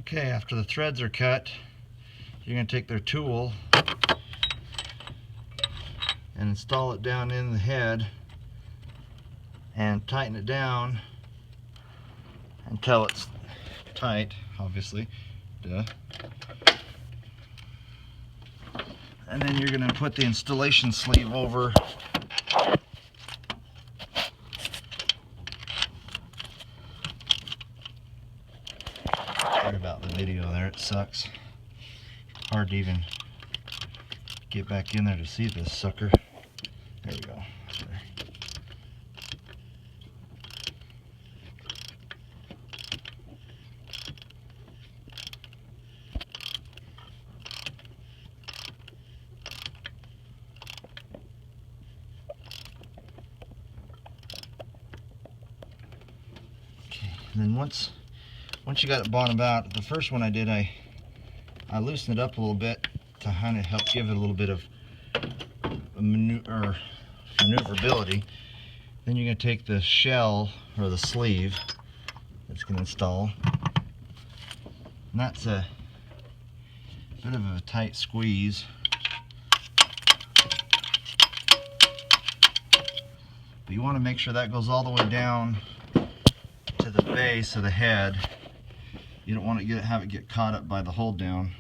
Okay, after the threads are cut, you're going to take their tool and install it down in the head and tighten it down until it's tight, obviously. Duh. And then you're going to put the installation sleeve over. Sorry about the video there, it sucks. Hard to even get back in there to see this sucker. There we go. There. Okay, and then once you got it bottomed out, the first one I did, I loosened it up a little bit to kind of help give it a little bit of maneuverability. Then you're going to take the shell or the sleeve that's going to install, and that's a bit of a tight squeeze. But you want to make sure that goes all the way down to the base of the head. You don't want to have it get caught up by the hold down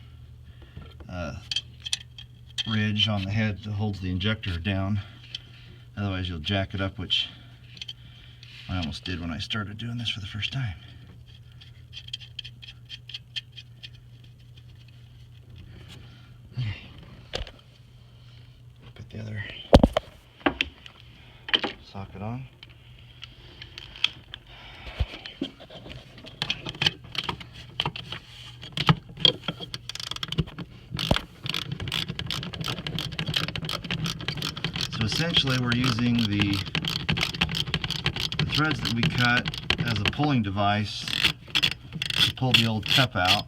ridge on the head that holds the injector down. Otherwise you'll jack it up, which I almost did when I started doing this for the first time. Okay. Put the other socket on. So essentially we're using the threads that we cut as a pulling device to pull the old cup out.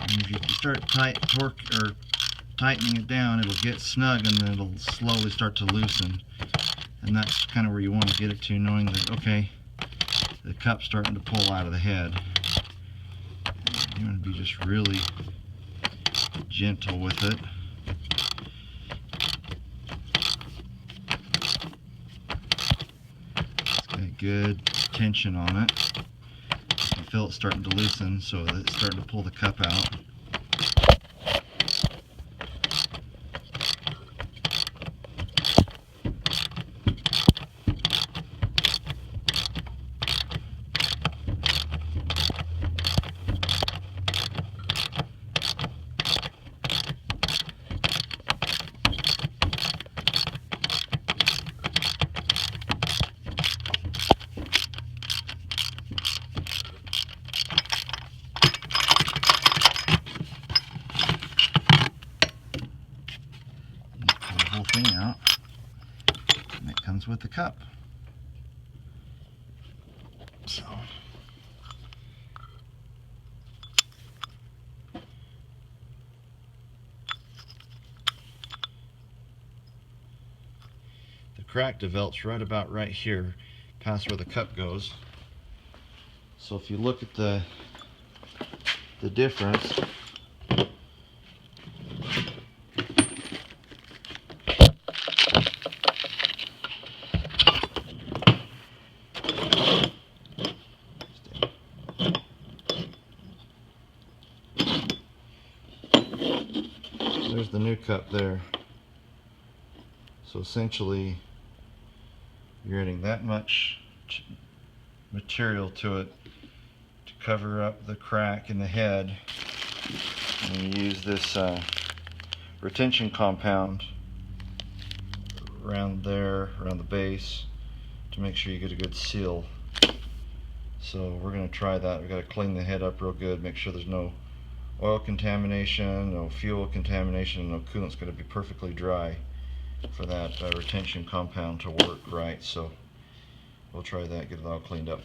And if you start tightening it down, it'll get snug and then it'll slowly start to loosen. And that's kind of where you want to get it to, knowing that, okay, the cup's starting to pull out of the head. You want to be just really gentle with it. It's got good tension on it. You feel it starting to loosen, so it's starting to pull the cup out. Thing out, and it comes with the cup. So the crack develops right about right here, past where the cup goes. So if you look at the difference, there's the new cup there. So essentially you're adding that much material to it to cover up the crack in the head, and you use this retention compound around there, around the base, to make sure you get a good seal. So we're going to try that. We've got to clean the head up real good, make sure there's no oil contamination, no fuel contamination, no coolant's going to be perfectly dry for that retention compound to work right. So we'll try that, get it all cleaned up.